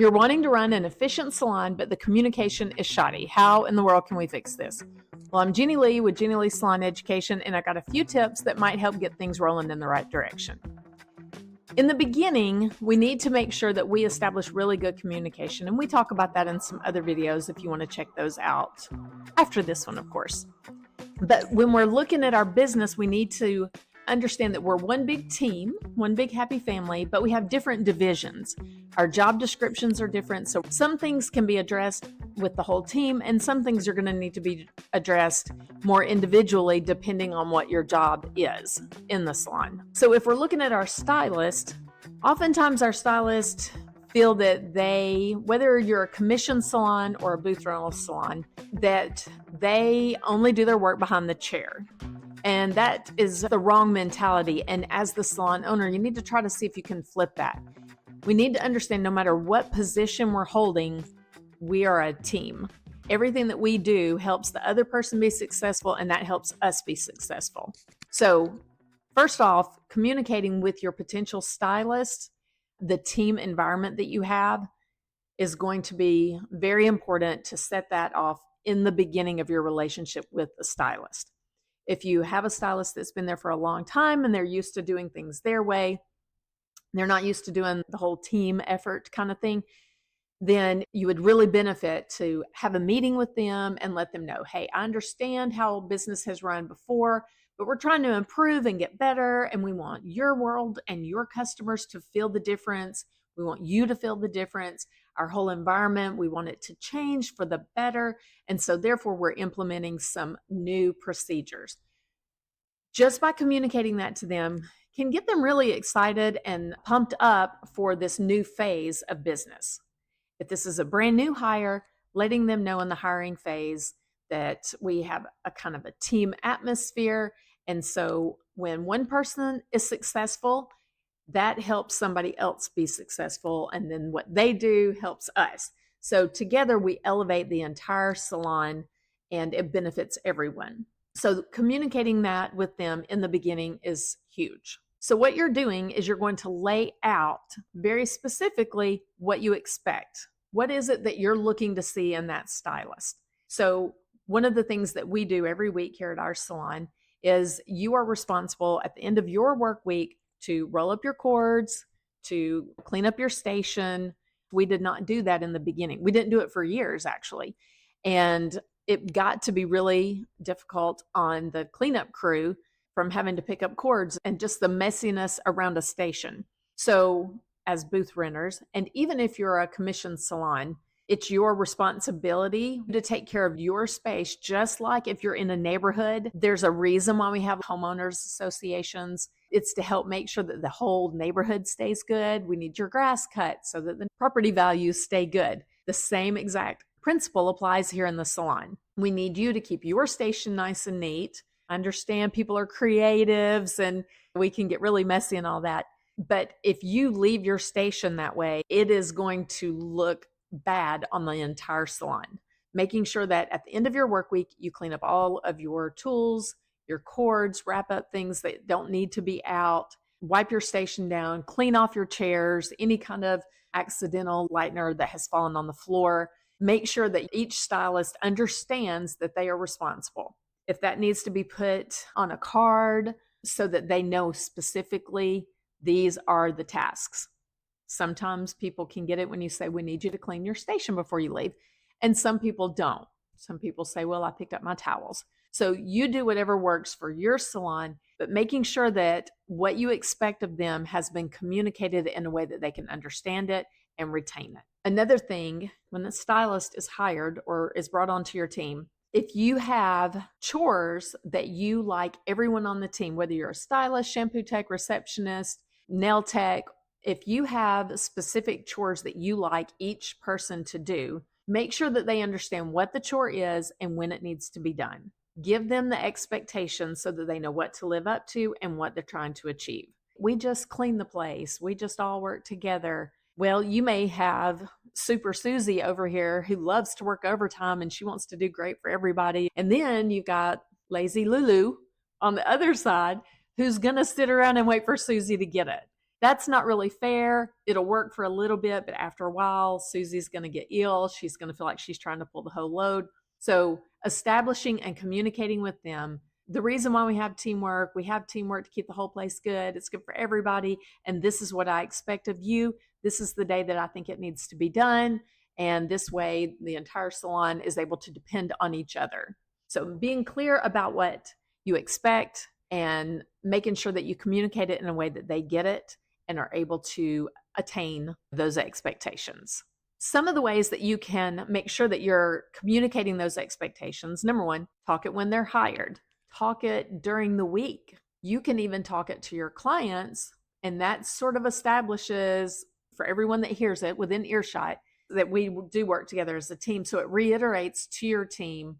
You're wanting to run an efficient salon, but the communication is shoddy. How in the world can we fix this? Well, I'm Jeannie Lee with Jeannie Lee Salon Education, and I got a few tips that might help get things rolling in the right direction. In the beginning, we need to make sure that we establish really good communication, and we talk about that in some other videos if you want to check those out after this one, of course. But when we're looking at our business, we need to understand that we're one big team, one big happy family, but we have different divisions. Our job descriptions are different, so some things can be addressed with the whole team, and some things are going to need to be addressed more individually depending on what your job is in the salon. So if we're looking at our stylist, oftentimes our stylists feel that whether you're a commission salon or a booth rental salon, that they only do their work behind the chair. And that is the wrong mentality. And as the salon owner, you need to try to see if you can flip that. We need to understand no matter what position we're holding, we are a team. Everything that we do helps the other person be successful, and that helps us be successful. So first off, communicating with your potential stylist, the team environment that you have is going to be very important to set that off in the beginning of your relationship with the stylist. If you have a stylist that's been there for a long time and they're used to doing things their way, they're not used to doing the whole team effort kind of thing, then you would really benefit to have a meeting with them and let them know, hey, I understand how business has run before, but we're trying to improve and get better, and we want your world and your customers to feel the difference. We want you to feel the difference. Our whole environment, we want it to change for the better, and so therefore we're implementing some new procedures. Just by communicating that to them can get them really excited and pumped up for this new phase of business. If this is a brand new hire, letting them know in the hiring phase that we have a kind of a team atmosphere. And so when one person is successful, that helps somebody else be successful. And then what they do helps us. So together we elevate the entire salon and it benefits everyone. So communicating that with them in the beginning is huge. So what you're doing is you're going to lay out very specifically what you expect. What is it that you're looking to see in that stylist? So one of the things that we do every week here at our salon is you are responsible at the end of your work week to roll up your cords, to clean up your station. We did not do that in the beginning. We didn't do it for years, actually. And it got to be really difficult on the cleanup crew from having to pick up cords and just the messiness around a station. So as booth renters, and even if you're a commissioned salon, it's your responsibility to take care of your space. Just like if you're in a neighborhood, there's a reason why we have homeowners associations. It's to help make sure that the whole neighborhood stays good. We need your grass cut so that the property values stay good. The same exact principle applies here in the salon. We need you to keep your station nice and neat. I understand people are creatives and we can get really messy and all that. But if you leave your station that way, it is going to look bad on the entire salon. Making sure that at the end of your work week, you clean up all of your tools, your cords, wrap up things that don't need to be out, wipe your station down, clean off your chairs, any kind of accidental lightener that has fallen on the floor. Make sure that each stylist understands that they are responsible. If that needs to be put on a card so that they know specifically these are the tasks. Sometimes people can get it when you say, we need you to clean your station before you leave. And some people don't. Some people say, well, I picked up my towels. So you do whatever works for your salon, but making sure that what you expect of them has been communicated in a way that they can understand it and retain it. Another thing, when the stylist is hired or is brought onto your team, if you have chores that you like everyone on the team, whether you're a stylist, shampoo tech, receptionist, nail tech, if you have specific chores that you like each person to do, make sure that they understand what the chore is and when it needs to be done. Give them the expectations so that they know what to live up to and what they're trying to achieve. We just clean the place. We just all work together. Well, you may have Super Susie over here who loves to work overtime and she wants to do great for everybody. And then you've got Lazy Lulu on the other side who's going to sit around and wait for Susie to get it. That's not really fair. It'll work for a little bit, but after a while, Susie's going to get ill. She's going to feel like she's trying to pull the whole load. So establishing and communicating with them, the reason why we have teamwork to keep the whole place good. It's good for everybody. And this is what I expect of you. This is the day that I think it needs to be done. And this way, the entire salon is able to depend on each other. So being clear about what you expect and making sure that you communicate it in a way that they get it and are able to attain those expectations. Some of the ways that you can make sure that you're communicating those expectations: number one, talk it when they're hired. Talk it during the week. You can even talk it to your clients, and that sort of establishes for everyone that hears it within earshot that we do work together as a team. So it reiterates to your team,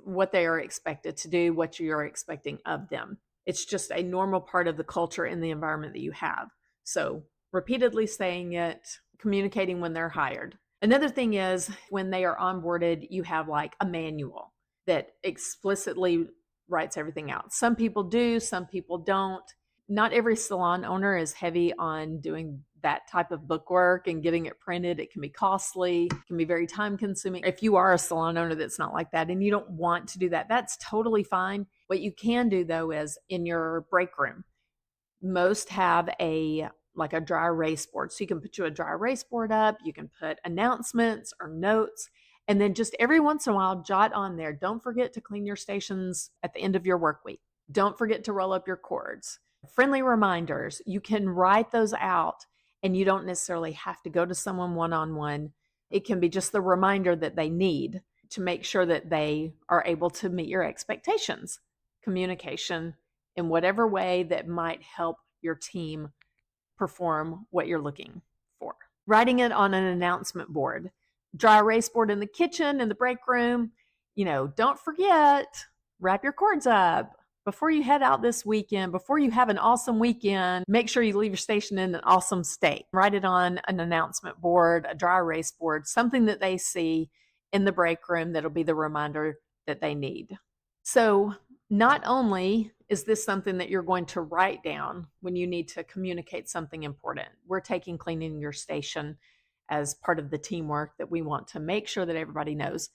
what they are expected to do, what you're expecting of them. It's just a normal part of the culture and the environment that you have. So repeatedly saying it, communicating when they're hired. Another thing is when they are onboarded, you have like a manual that explicitly writes everything out. Some people do, some people don't. Not every salon owner is heavy on doing that type of bookwork and getting it printed. It can be costly, it can be very time consuming. If you are a salon owner that's not like that and you don't want to do that, that's totally fine. What you can do though is in your break room, most have a dry erase board. So you can put a dry erase board up, you can put announcements or notes, and then just every once in a while jot on there, don't forget to clean your stations at the end of your work week. Don't forget to roll up your cords. Friendly reminders, you can write those out and you don't necessarily have to go to someone one-on-one. It can be just the reminder that they need to make sure that they are able to meet your expectations. Communication in whatever way that might help your team perform what you're looking for. Writing it on an announcement board, dry erase board in the kitchen, in the break room. Don't forget, wrap your cords up. Before you head out this weekend, before you have an awesome weekend, make sure you leave your station in an awesome state. Write it on an announcement board, a dry erase board, something that they see in the break room that'll be the reminder that they need. So not only is this something that you're going to write down when you need to communicate something important, we're taking cleaning your station as part of the teamwork that we want to make sure that everybody knows.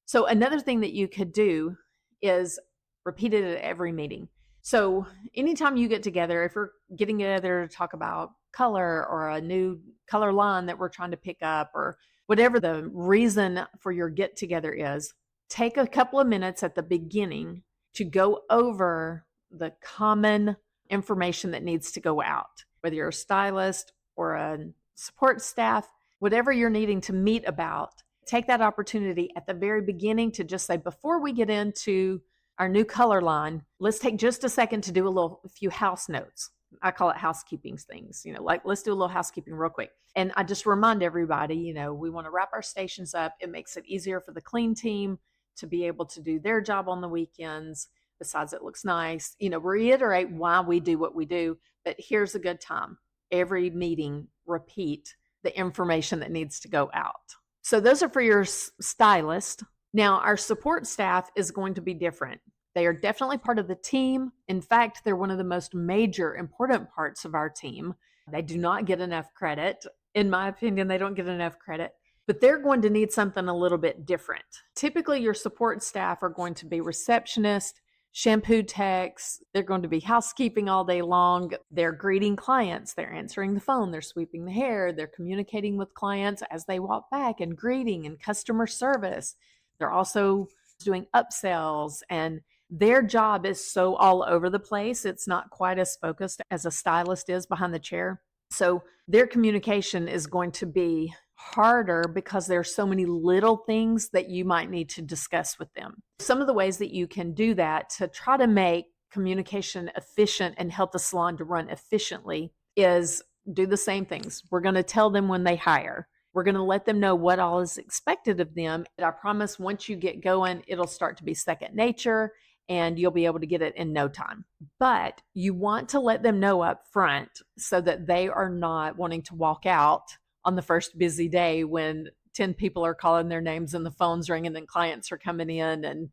So another thing that you could do is repeat it at every meeting. So anytime you get together, if we're getting together to talk about color or a new color line that we're trying to pick up or whatever the reason for your get together is, take a couple of minutes at the beginning to go over the common information that needs to go out, whether you're a stylist or a support staff, whatever you're needing to meet about. Take that opportunity at the very beginning to just say, before we get into our new color line, let's take just a second to do a few house notes. I call it housekeeping things, let's do a little housekeeping real quick. And I just remind everybody, we want to wrap our stations up. It makes it easier for the clean team to be able to do their job on the weekends. Besides, it looks nice, reiterate why we do what we do. But here's a good time. Every meeting, repeat the information that needs to go out. So those are for your stylist. Now, our support staff is going to be different. They are definitely part of the team. In fact, they're one of the most major, important parts of our team. They do not get enough credit. In my opinion, they don't get enough credit, but they're going to need something a little bit different. Typically, your support staff are going to be receptionists, shampoo techs. They're going to be housekeeping all day long. They're greeting clients. They're answering the phone. They're sweeping the hair. They're communicating with clients as they walk back and greeting and customer service. They're also doing upsells, and their job is so all over the place. It's not quite as focused as a stylist is behind the chair. So their communication is going to be harder because there's so many little things that you might need to discuss with them. Some of the ways that you can do that to try to make communication efficient and help the salon to run efficiently is do the same things. We're going to tell them when they hire. We're going to let them know what all is expected of them. And I promise once you get going, it'll start to be second nature and you'll be able to get it in no time. But you want to let them know up front so that they are not wanting to walk out on the first busy day when 10 people are calling their names and the phone's ringing and clients are coming in and,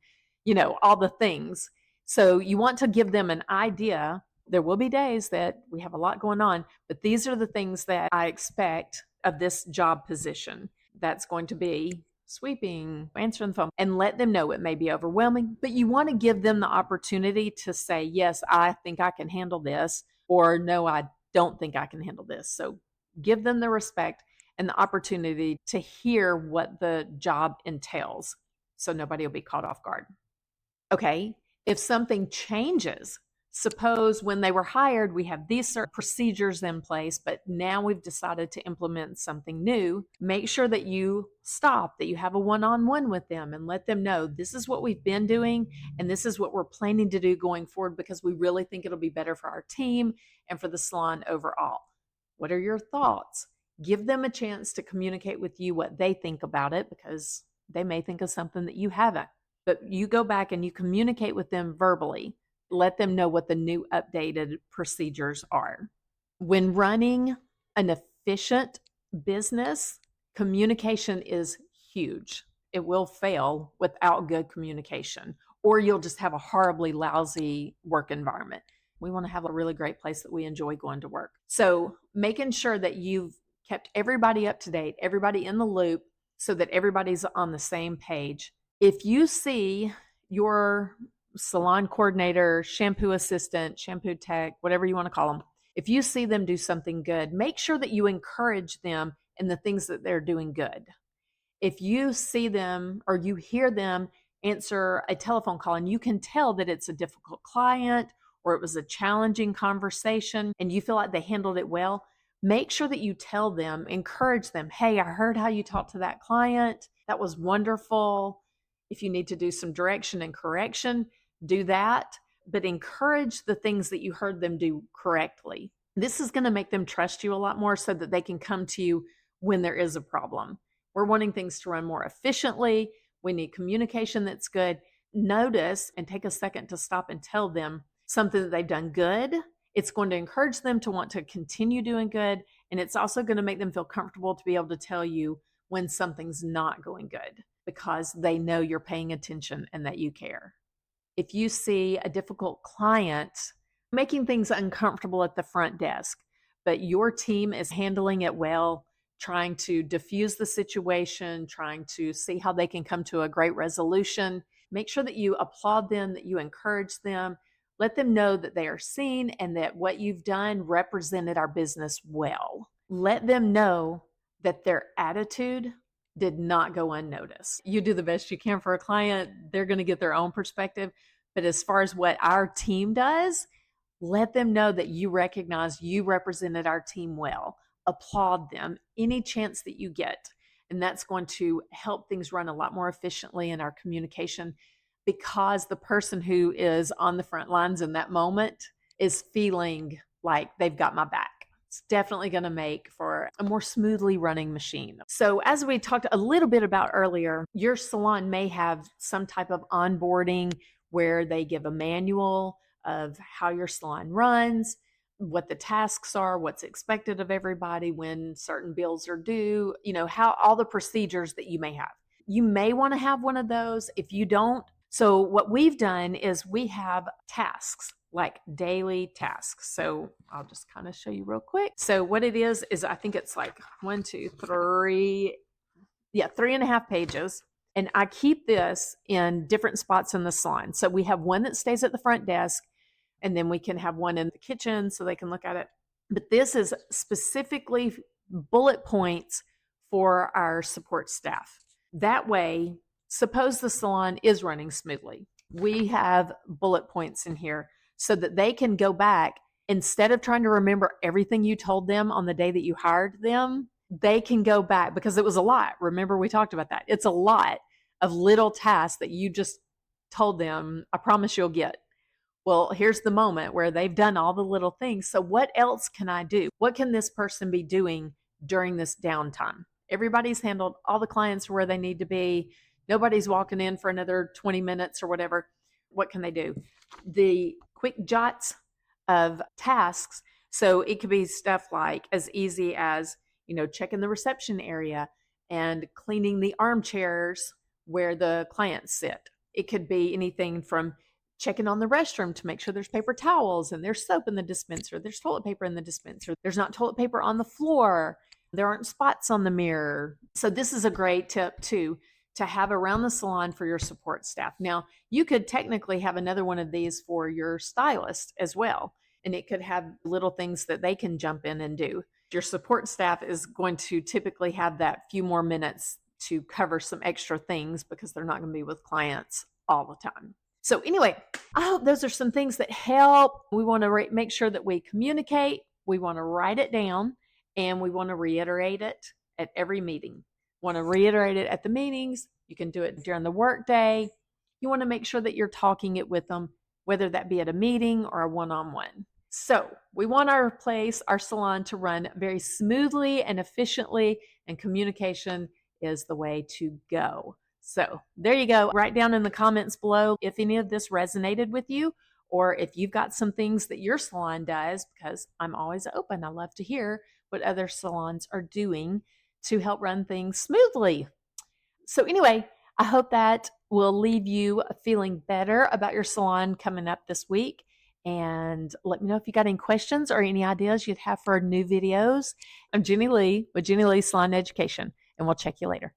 all the things. So you want to give them an idea There will be days that we have a lot going on, but these are the things that I expect of this job position. That's going to be sweeping, answering the phone, and let them know it may be overwhelming, but you want to give them the opportunity to say, yes, I think I can handle this, or no, I don't think I can handle this. So give them the respect and the opportunity to hear what the job entails so nobody will be caught off guard. Okay, if something changes, suppose when they were hired, we have these certain procedures in place, but now we've decided to implement something new. Make sure that you stop, that you have a one-on-one with them and let them know this is what we've been doing and this is what we're planning to do going forward because we really think it'll be better for our team and for the salon overall. What are your thoughts? Give them a chance to communicate with you what they think about it because they may think of something that you haven't. But you go back and you communicate with them verbally. Let them know what the new updated procedures are. When running an efficient business, communication is huge. It will fail without good communication, or you'll just have a horribly lousy work environment. We want to have a really great place that we enjoy going to work. So making sure that you've kept everybody up to date, everybody in the loop, so that everybody's on the same page. If you see your salon coordinator, shampoo assistant, shampoo tech, whatever you want to call them, if you see them do something good, make sure that you encourage them in the things that they're doing good. If you see them or you hear them answer a telephone call and you can tell that it's a difficult client or it was a challenging conversation and you feel like they handled it well, make sure that you tell them, encourage them, hey, I heard how you talked to that client. That was wonderful. If you need to do some direction and correction, do that, but encourage the things that you heard them do correctly. This is going to make them trust you a lot more so that they can come to you when there is a problem. We're wanting things to run more efficiently. We need communication that's good. Notice and take a second to stop and tell them something that they've done good. It's going to encourage them to want to continue doing good. And it's also going to make them feel comfortable to be able to tell you when something's not going good because they know you're paying attention and that you care. If you see a difficult client making things uncomfortable at the front desk, but your team is handling it well, trying to diffuse the situation, trying to see how they can come to a great resolution, make sure that you applaud them, that you encourage them, let them know that they are seen and that what you've done represented our business well. Let them know that their attitude did not go unnoticed. You do the best you can for a client. They're going to get their own perspective. But as far as what our team does, let them know that you recognize you represented our team well. Applaud them any chance that you get. And that's going to help things run a lot more efficiently in our communication because the person who is on the front lines in that moment is feeling like they've got my back. It's definitely going to make for a more smoothly running machine. So as we talked a little bit about earlier, your salon may have some type of onboarding where they give a manual of how your salon runs, what the tasks are, what's expected of everybody when certain bills are due, how all the procedures that you may have. You may want to have one of those. If you don't, so what we've done is we have tasks, like daily tasks. So I'll just kind of show you real quick. So what it is I think it's like 1, 2, 3, 3.5 pages. And I keep this in different spots in the salon. So we have one that stays at the front desk, and then we can have one in the kitchen so they can look at it. But this is specifically bullet points for our support staff. That way, suppose the salon is running smoothly. We have bullet points in here so that they can go back. Instead of trying to remember everything you told them on the day that you hired them, they can go back because it was a lot. Remember, we talked about that. It's a lot of little tasks that you just told them, I promise you'll get. Well, here's the moment where they've done all the little things. So what else can I do? What can this person be doing during this downtime? Everybody's handled all the clients where they need to be. Nobody's walking in for another 20 minutes or whatever. What can they do? The quick jots of tasks. So it could be stuff like as easy as, checking the reception area and cleaning the armchairs where the clients sit. It could be anything from checking on the restroom to make sure there's paper towels and there's soap in the dispenser, there's toilet paper in the dispenser, there's not toilet paper on the floor, there aren't spots on the mirror. So this is a great tip too, to have around the salon for your support staff. Now, you could technically have another one of these for your stylist as well, and it could have little things that they can jump in and do. Your support staff is going to typically have that few more minutes to cover some extra things because they're not going to be with clients all the time. So anyway, I hope those are some things that help. We want to make sure that we communicate, we want to write it down, and we want to reiterate it at every meeting. Want to reiterate it at the meetings. You can do it during the workday. You want to make sure that you're talking it with them, whether that be at a meeting or a one-on-one. So we want our place, our salon, to run very smoothly and efficiently, and communication is the way to go. So there you go. Write down in the comments below if any of this resonated with you, or if you've got some things that your salon does, because I'm always open. I love to hear what other salons are doing to help run things smoothly. So anyway, I hope that will leave you feeling better about your salon coming up this week. And let me know if you got any questions or any ideas you'd have for new videos. I'm Jenny Lee with Jenny Lee Salon Education, and we'll check you later.